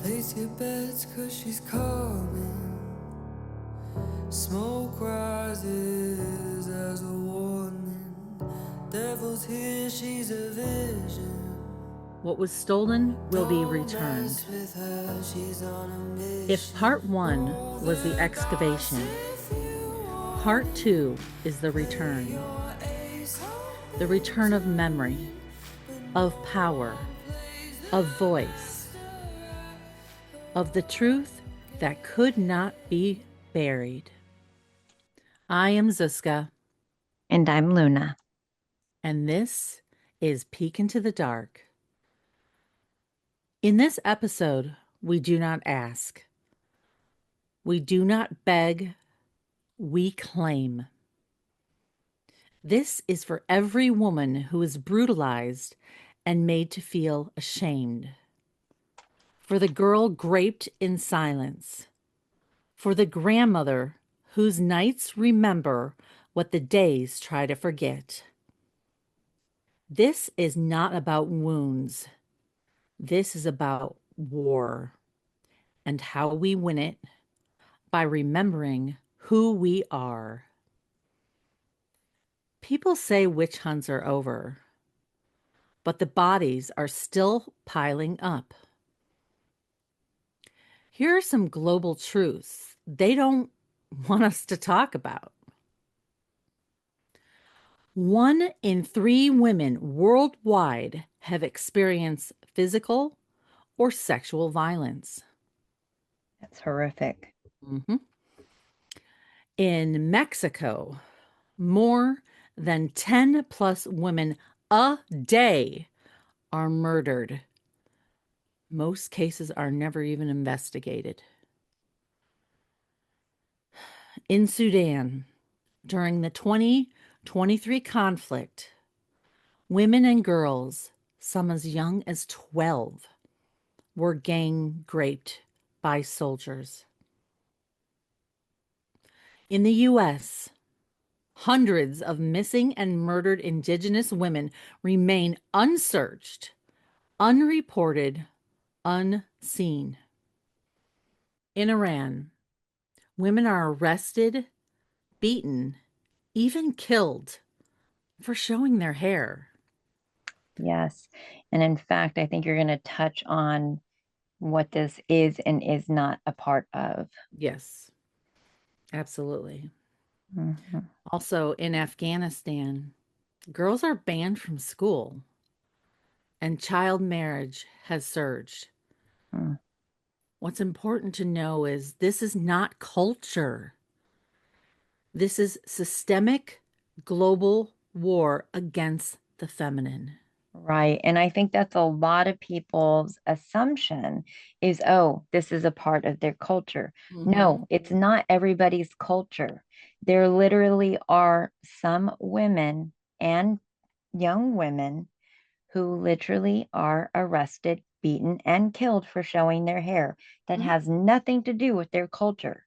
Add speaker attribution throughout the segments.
Speaker 1: Place your bets 'cause she's coming. Smoke rises as a warning. Devil's here, she's a vision.
Speaker 2: What was stolen will be
Speaker 1: Don't
Speaker 2: returned.
Speaker 1: mess with her, she's on a mission.
Speaker 2: If part 1 was the excavation, part 2 is the return. The return of memory, of power, of voice, of the truth that could not be buried. I am Ziska.
Speaker 3: And I'm Luna.
Speaker 2: And this is Peek into the Dark. In this episode, we do not ask. We do not beg. We claim. This is for every woman who is brutalized and made to feel ashamed. For the girl graped in silence. For the grandmother whose nights remember what the days try to forget. This is not about wounds. This is about war and how we win it by remembering who we are. People say witch hunts are over, but the bodies are still piling up. Here are some global truths they don't want us to talk about. 1 in 3 women worldwide have experienced physical or sexual violence.
Speaker 3: That's horrific.
Speaker 2: Mm-hmm. In Mexico, more than 10 plus women a day are murdered. Most cases are never even investigated. In Sudan, during the 2023 conflict, women and girls, some as young as 12, were gang raped by soldiers. In the U.S., hundreds of missing and murdered Indigenous women remain unsearched, unreported, unseen. In Iran, women are arrested, beaten, even killed for showing their hair.
Speaker 3: Yes. And in fact, I think you're going to touch on what this is and is not a part of.
Speaker 2: Yes, absolutely.
Speaker 3: Mm-hmm.
Speaker 2: Also, in Afghanistan, girls are banned from school and child marriage has surged.
Speaker 3: Mm.
Speaker 2: What's important to know is this is not culture. This is systemic global war against the feminine.
Speaker 3: Right. And I think that's a lot of people's assumption is, oh, this is a part of their culture.
Speaker 2: Mm-hmm.
Speaker 3: No, it's not everybody's culture. There literally are some women and young women who literally are arrested, beaten, and killed for showing their hair. That
Speaker 2: Mhm.
Speaker 3: has nothing to do with their culture.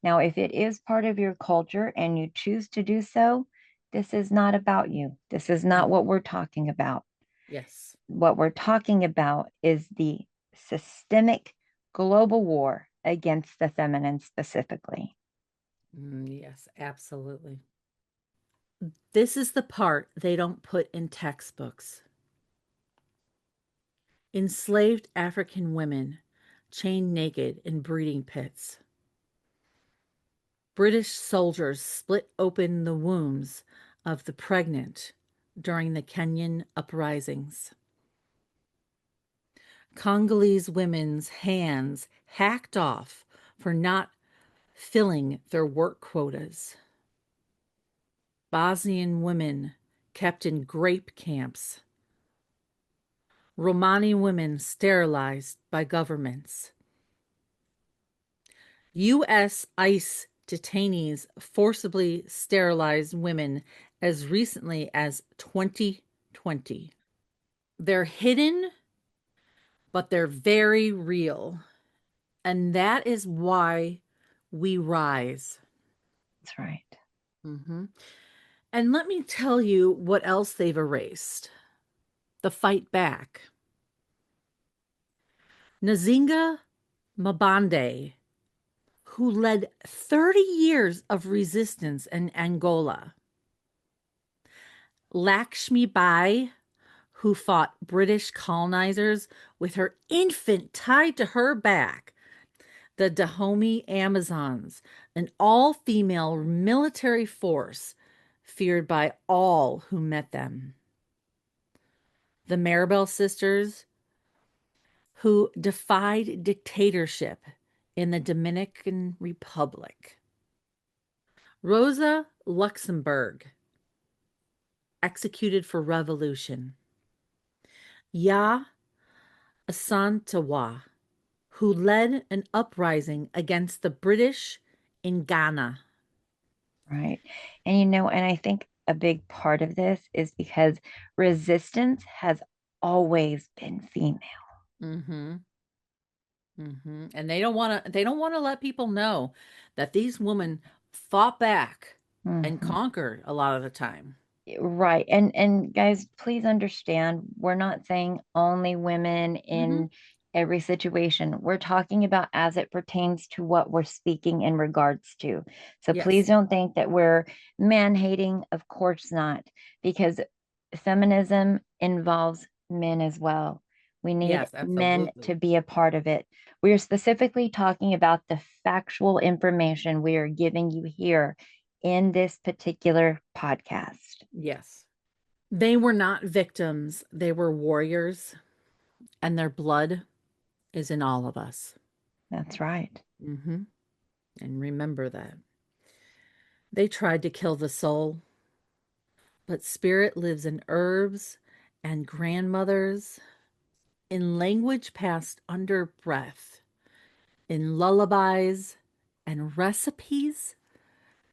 Speaker 3: Now, if it is part of your culture and you choose to do so, this is not about you. This is not what we're talking about.
Speaker 2: Yes.
Speaker 3: What we're talking about is the systemic global war against the feminine specifically.
Speaker 2: Yes, absolutely. This is the part they don't put in textbooks. Enslaved African women chained naked in breeding pits. British soldiers split open the wombs of the pregnant during the Kenyan uprisings. Congolese women's hands hacked off for not filling their work quotas. Bosnian women kept in grape camps. Romani women sterilized by governments. U.S. ICE detainees forcibly sterilized women as recently as 2020. They're hidden, but they're very real. And that is why we rise.
Speaker 3: That's right.
Speaker 2: Mm-hmm. And let me tell you what else they've erased. The fight back. Nzinga Mabande, who led 30 years of resistance in Angola. Lakshmi Bai, who fought British colonizers with her infant tied to her back. The Dahomey Amazons, an all female military force feared by all who met them. The Maribel sisters, who defied dictatorship in the Dominican Republic. Rosa Luxemburg, executed for revolution. Ya Asantewa, who led an uprising against the British in Ghana.
Speaker 3: Right. And I think a big part of this is because resistance has always been female.
Speaker 2: Mm-hmm. Mm-hmm. And they don't want to let people know that these women fought back and
Speaker 3: Mhm.
Speaker 2: conquered a lot of the time.
Speaker 3: Right. And guys, please understand, we're not saying only women
Speaker 2: Mm-hmm.
Speaker 3: in every situation. We're talking about as it pertains to what we're speaking in regards to. So please
Speaker 2: Yes.
Speaker 3: don't think that we're man hating. Of course not, because feminism involves men as well. We need
Speaker 2: Yes,
Speaker 3: men to
Speaker 2: absolutely.
Speaker 3: be a part of it. We are specifically talking about the factual information we are giving you here in this particular podcast.
Speaker 2: Yes. They were not victims, they were warriors, and their blood is in all of us.
Speaker 3: That's right.
Speaker 2: Mm-hmm. And remember that. They tried to kill the soul, but spirit lives in herbs and grandmothers, in language passed under breath, in lullabies and recipes,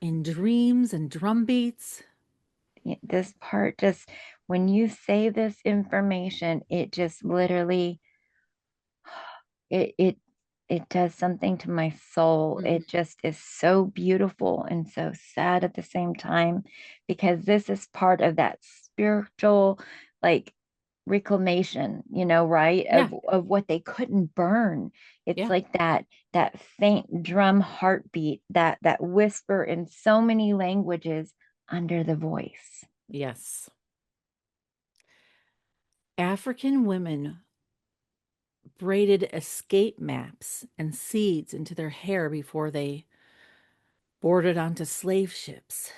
Speaker 2: in dreams and drum beats.
Speaker 3: This part just, when you say this information, it just literally, it, it, it does something to my soul.
Speaker 2: Mhm.
Speaker 3: It just is so beautiful and so sad at the same time because this is part of that spiritual, like, reclamation, right?
Speaker 2: Yeah,
Speaker 3: Of what they couldn't burn. It's
Speaker 2: yeah,
Speaker 3: like that faint drum heartbeat, that whisper in so many languages under the voice.
Speaker 2: yes. African women braided escape maps and seeds into their hair before they boarded onto slave ships.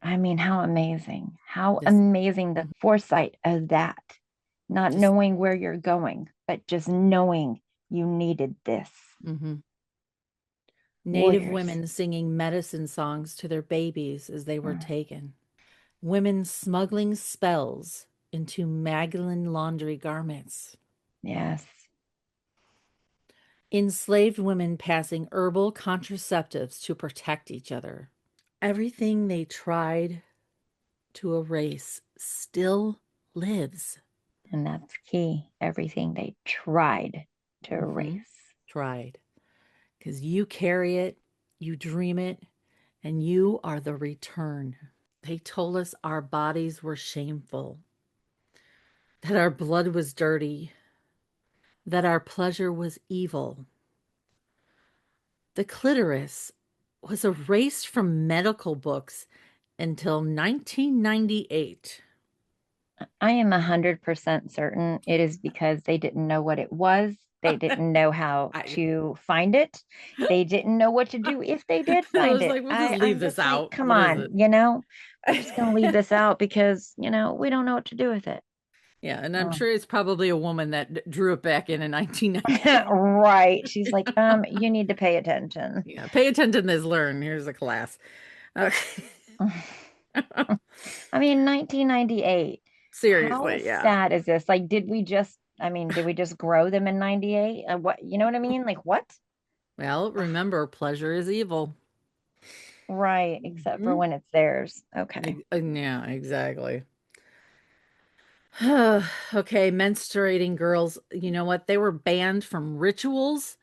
Speaker 3: I mean, how amazing. How
Speaker 2: This
Speaker 3: amazing the
Speaker 2: mhm,
Speaker 3: foresight of that. Not
Speaker 2: just
Speaker 3: knowing where you're going, but just knowing you needed this.
Speaker 2: mhm. Native
Speaker 3: Warriors.
Speaker 2: women singing medicine songs to their babies as they were
Speaker 3: Mm,
Speaker 2: taken. Women smuggling spells into Magdalene laundry garments.
Speaker 3: yes.
Speaker 2: Enslaved women passing herbal contraceptives to protect each other. Everything they tried to erase still lives.
Speaker 3: And that's key. Everything they tried to
Speaker 2: Mm-hmm.
Speaker 3: erase.
Speaker 2: Tried. Because you carry it, you dream it, and you are the return. They told us our bodies were shameful, that our blood was dirty, that our pleasure was evil. The clitoris was erased from medical books until 1998.
Speaker 3: I am 100% certain it is because they didn't know what it was. They didn't know how
Speaker 2: I,
Speaker 3: to find it. They didn't know what to do if they did
Speaker 2: I
Speaker 3: find
Speaker 2: was
Speaker 3: it.
Speaker 2: like, we'll just leave
Speaker 3: I'm
Speaker 2: this
Speaker 3: just like,
Speaker 2: out.
Speaker 3: come
Speaker 2: What is
Speaker 3: on,
Speaker 2: it?
Speaker 3: we're just going to leave this out because, we don't know what to do with it.
Speaker 2: Yeah, and I'm
Speaker 3: Oh.
Speaker 2: sure it's probably a woman that drew it back in 1998.
Speaker 3: Right. She's like, you need to pay attention.
Speaker 2: Yeah, pay attention to learn. Here's a class. Okay.
Speaker 3: I mean, 1998. How
Speaker 2: Seriously, yeah.
Speaker 3: sad is this? Like, did we just grow them in 98? What, you know what I mean? Like, what?
Speaker 2: Well, remember, pleasure is evil.
Speaker 3: Right, except for
Speaker 2: Mhm.
Speaker 3: when it's theirs. Okay.
Speaker 2: Yeah, exactly. Okay, menstruating girls, you know what? They were banned from rituals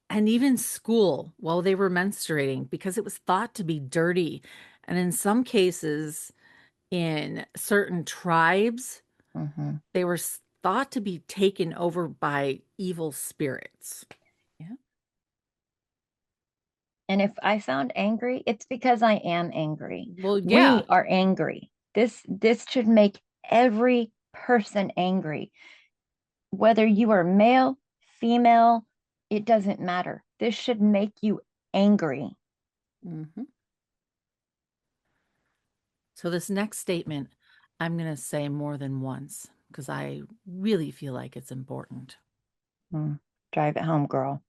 Speaker 2: and even school while they were menstruating because it was thought to be dirty. And in some cases, in certain tribes,
Speaker 3: Hmm.
Speaker 2: they were thought to be taken over by evil spirits. Yeah.
Speaker 3: And if I sound angry, it's because I am angry.
Speaker 2: Well, yeah.
Speaker 3: We are angry. This should make every person angry. Whether you are male, female, it doesn't matter. This should make you angry.
Speaker 2: Hmm. So, this next statement, I'm going to say more than once because I really feel like it's important.
Speaker 3: Mm, drive it home, girl.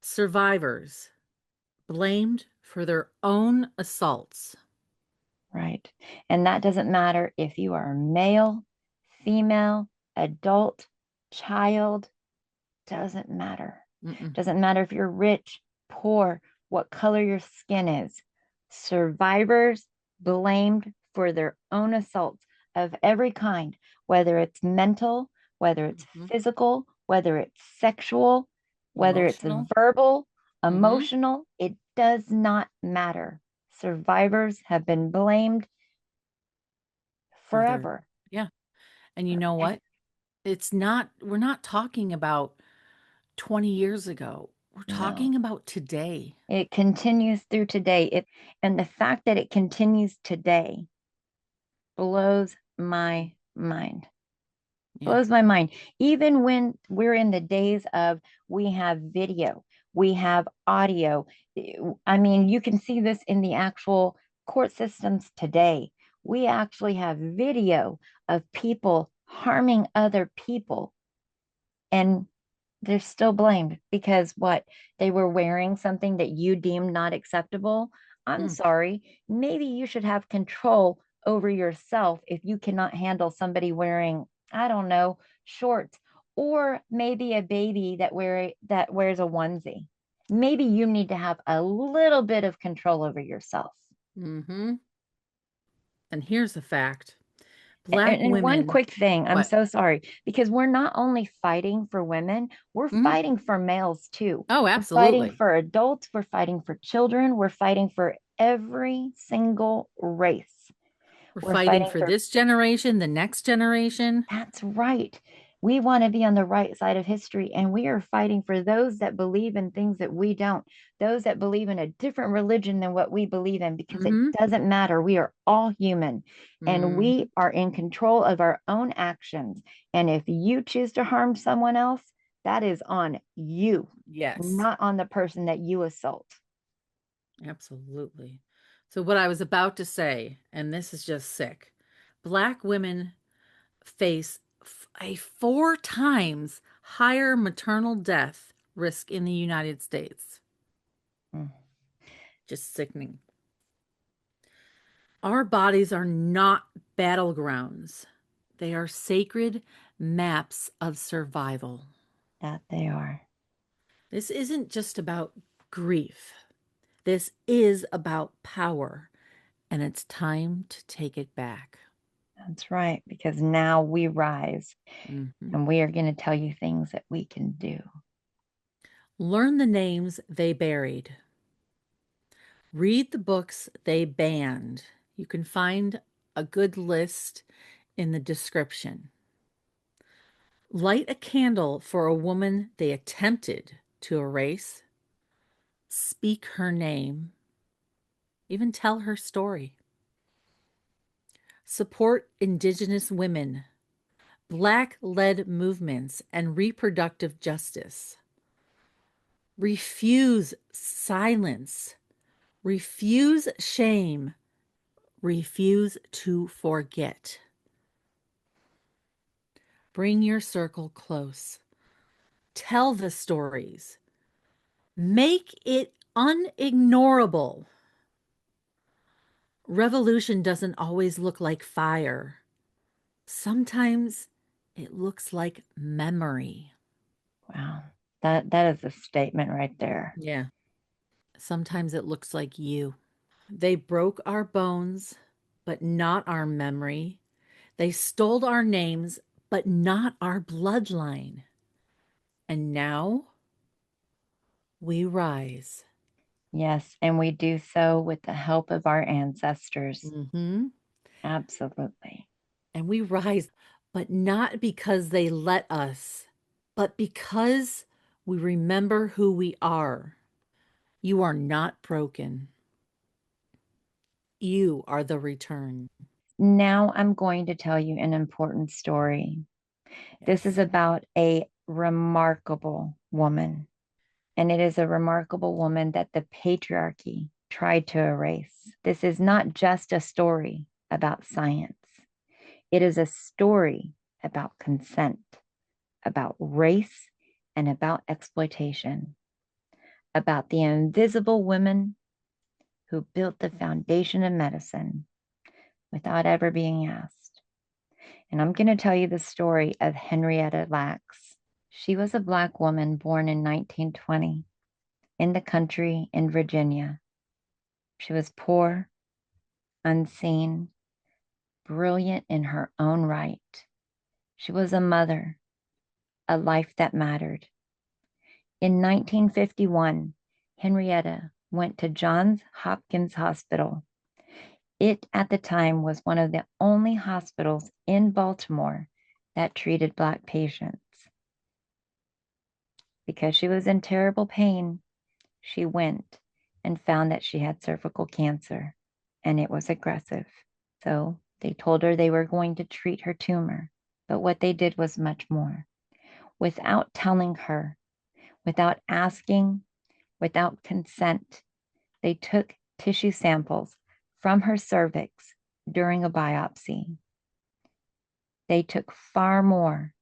Speaker 2: Survivors blamed for their own assaults.
Speaker 3: Right. And that doesn't matter if you are male, female, adult, child, doesn't matter.
Speaker 2: Mm-mm.
Speaker 3: Doesn't matter if you're rich, poor, what color your skin is. Survivors blamed for their own assaults of every kind, whether it's mental, whether it's
Speaker 2: Hmm.
Speaker 3: physical, whether it's sexual, whether it's
Speaker 2: Emotional.
Speaker 3: verbal,
Speaker 2: Hmm.
Speaker 3: emotional, it does not matter. Survivors have been blamed
Speaker 2: For their,
Speaker 3: forever.
Speaker 2: yeah. And you know what? It's not, we're not talking about 20 years ago. We're
Speaker 3: No,
Speaker 2: talking about today.
Speaker 3: it continues through today. And the fact that it continues today blows my mind.
Speaker 2: Yeah.
Speaker 3: Blows my mind. Even when we're in the days of we have video, we have audio. I mean, you can see this in the actual court systems today. We actually have video of people harming other people, and they're still blamed because what? They were wearing something that you deemed not acceptable. I'm
Speaker 2: Mm.
Speaker 3: sorry. Maybe you should have control over yourself if you cannot handle somebody wearing, I don't know, shorts, or maybe a baby that wears a onesie. Maybe you need to have a little bit of control over yourself.
Speaker 2: Mm-hmm. And here's the fact.
Speaker 3: And,
Speaker 2: Black
Speaker 3: and one
Speaker 2: women,
Speaker 3: quick thing, I'm
Speaker 2: what?
Speaker 3: so sorry, because we're not only fighting for women, we're
Speaker 2: Mhm.
Speaker 3: fighting for males too.
Speaker 2: Oh,
Speaker 3: We're fighting
Speaker 2: absolutely.
Speaker 3: for adults, we're fighting for children, we're fighting for every single race.
Speaker 2: We're
Speaker 3: We're
Speaker 2: fighting
Speaker 3: fighting
Speaker 2: for
Speaker 3: for,
Speaker 2: this generation, the next generation.
Speaker 3: that's right. We want to be on the right side of history, and we are fighting for those that believe in things that we don't, those that believe in a different religion than what we believe in, because it
Speaker 2: Mm-hmm.
Speaker 3: doesn't matter. We are all human, and
Speaker 2: Mm-hmm.
Speaker 3: we are in control of our own actions. And if you choose to harm someone else, that is on you,
Speaker 2: Yes,
Speaker 3: not on the person that you assault.
Speaker 2: absolutely. So, what I was about to say, and this is just sick, Black women face a 4 times higher maternal death risk in the United States.
Speaker 3: Mm,
Speaker 2: Just sickening. Our bodies are not battlegrounds, they are sacred maps of survival.
Speaker 3: that they are.
Speaker 2: This isn't just about grief, this is about power, and it's time to take it back.
Speaker 3: That's right, because now we rise
Speaker 2: Mhm.
Speaker 3: and we are going to tell you things that we can do.
Speaker 2: Learn the names they buried. Read the books they banned. You can find a good list in the description. Light a candle for a woman they attempted to erase. Speak her name. Even tell her story. Support Indigenous women, Black led movements, and reproductive justice. Refuse silence. Refuse shame. Refuse to forget. Bring your circle close. Tell the stories. Make it unignorable. Revolution doesn't always look like fire. Sometimes it looks like memory.
Speaker 3: Wow. That is a statement right there.
Speaker 2: Yeah. Sometimes it looks like you. They broke our bones, but not our memory. They stole our names, but not our bloodline. And now we rise.
Speaker 3: Yes, and we do so with the help of our ancestors.
Speaker 2: Mm-hmm.
Speaker 3: Absolutely.
Speaker 2: And we rise, but not because they let us, but because we remember who we are. You are not broken. You are the return.
Speaker 3: Now I'm going to tell you an important story. This is
Speaker 2: Yes.
Speaker 3: about a remarkable woman, and it is a remarkable woman that the patriarchy tried to erase. This is not just a story about science, it is a story about consent, about race, and about exploitation, about the invisible women who built the foundation of medicine without ever being asked. And I'm going to tell you the story of Henrietta Lacks. She was a Black woman born in 1920 in the country in Virginia. She was poor, unseen, brilliant in her own right. She was a mother, a life that mattered. In 1951, Henrietta went to Johns Hopkins Hospital. It at the time was one of the only hospitals in Baltimore that treated Black patients. Because she was in terrible pain, she went and found that she had cervical cancer and it was aggressive. So they told her they were going to treat her tumor. But what they did was much more. Without telling her, without asking, without consent, they took tissue samples from her cervix during a biopsy. They took far more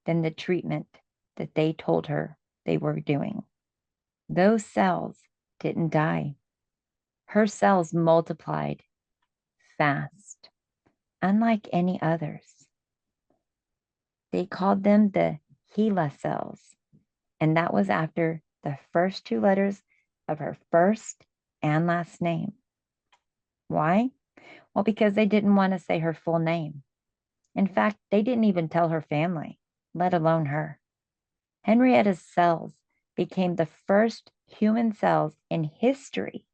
Speaker 3: than the treatment that they told her they were doing. Those cells didn't die. Her cells multiplied fast, unlike any others. They called them the HeLa cells, and that was after the first two letters of her first and last name. Why? Well, because they didn't want to say her full name. In fact, they didn't even tell her family, let alone her. Henrietta's cells became the first human cells in history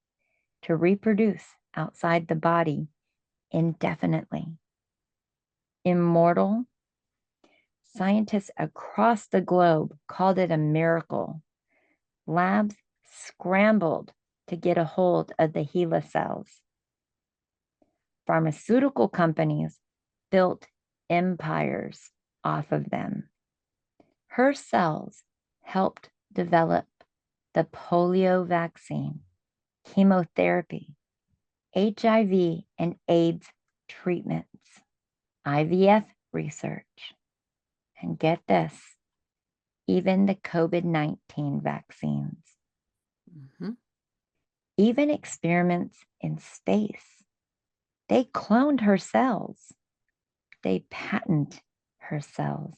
Speaker 3: to reproduce outside the body indefinitely. Immortal. Scientists across the globe called it a miracle. Labs scrambled to get a hold of the HeLa cells. Pharmaceutical companies built empires off of them. Her cells helped develop the polio vaccine, chemotherapy, HIV and AIDS treatments, IVF research, and get this, even the COVID-19 vaccines,
Speaker 2: Mm-hmm.
Speaker 3: even experiments in space. They cloned her cells, they patented her cells,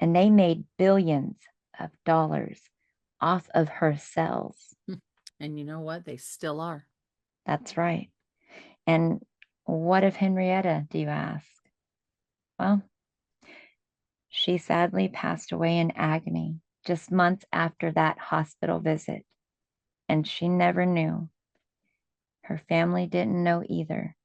Speaker 3: and they made billions of dollars off of her cells.
Speaker 2: And you know what? They still are.
Speaker 3: That's right. And what of Henrietta, do you ask? Well, she sadly passed away in agony just months after that hospital visit, and she never knew. Her family didn't know either.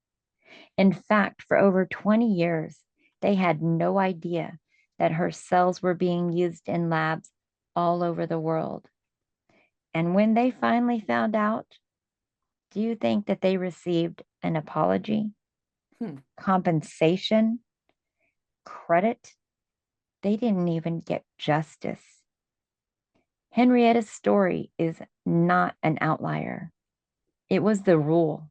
Speaker 3: In fact, for over 20 years, they had no idea that her cells were being used in labs all over the world. And when they finally found out, do you think that they received an apology, compensation, credit? They didn't even get justice. Henrietta's story is not an outlier. It was the rule.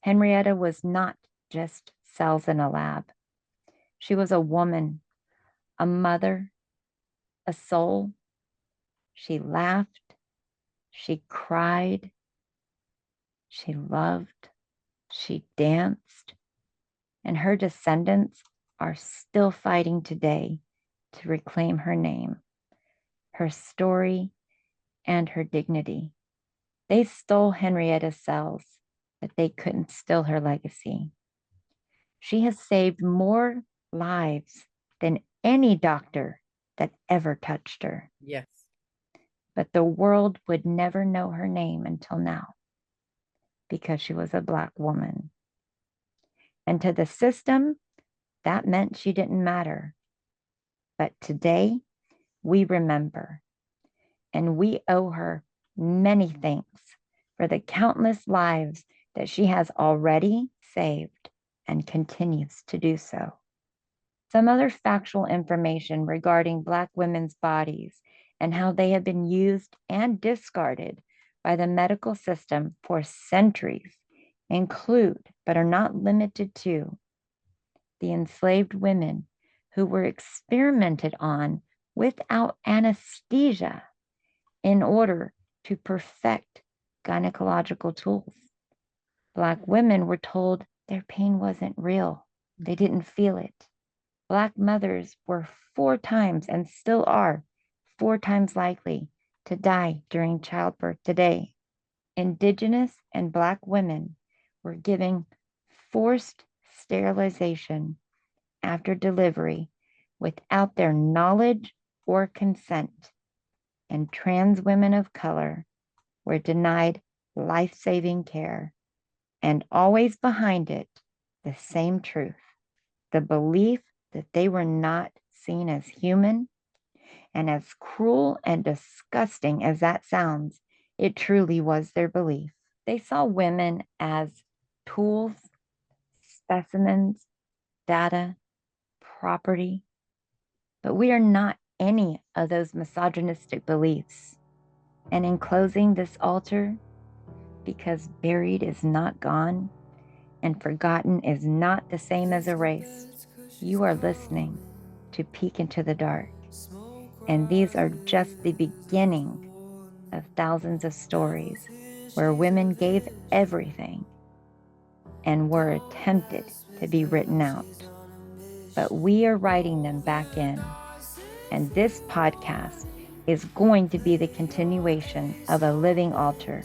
Speaker 3: Henrietta was not just cells in a lab. She was a woman, a mother, a soul. She laughed, she cried, she loved, she danced, and her descendants are still fighting today to reclaim her name, her story, and her dignity. They stole Henrietta's cells, but they couldn't steal her legacy. She has saved more lives than any doctor that ever touched her.
Speaker 2: Yes.
Speaker 3: But the world would never know her name until now because she was a Black woman. And to the system, that meant she didn't matter. But today, we remember, and we owe her many thanks for the countless lives that she has already saved and continues to do so. Some other factual information regarding Black women's bodies and how they have been used and discarded by the medical system for centuries include, but are not limited to, the enslaved women who were experimented on without anesthesia in order to perfect gynecological tools. Black women were told their pain wasn't real. They didn't feel it. Black mothers were 4 times and still are 4 times likely to die during childbirth today. Indigenous and Black women were given forced sterilization after delivery without their knowledge or consent, and trans women of color were denied life-saving care, and always behind it, the same truth, the belief that they were not seen as human. And as cruel and disgusting as that sounds, it truly was their belief. They saw women as tools, specimens, data, property, but we are not any of those misogynistic beliefs. And in closing this altar, because buried is not gone and forgotten is not the same as erased, you are listening to Peek into the Dark. And these are just the beginning of thousands of stories where women gave everything and were attempted to be written out. But we are writing them back in. And this podcast is going to be the continuation of a living altar.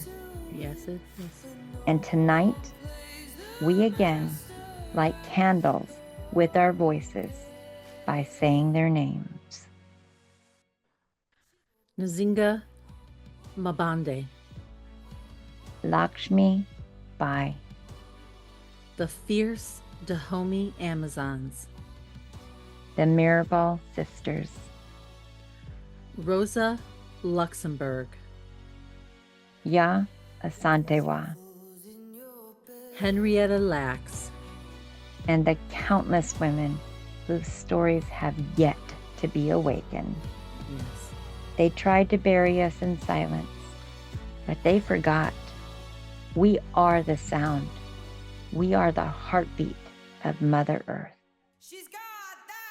Speaker 2: Yes, it is.
Speaker 3: And tonight, we again light candles with our voices by saying their names.
Speaker 2: Nzinga Mabande,
Speaker 3: Lakshmi Bai,
Speaker 2: the fierce Dahomey Amazons,
Speaker 3: the Mirabal Sisters,
Speaker 2: Rosa Luxemburg,
Speaker 3: Ya Asantewa,
Speaker 2: Henrietta Lacks,
Speaker 3: and the countless women whose stories have yet to be awakened.
Speaker 2: yes,
Speaker 3: They tried to bury us in silence, but they forgot. We are the sound. We are the heartbeat of Mother Earth.
Speaker 1: She's got that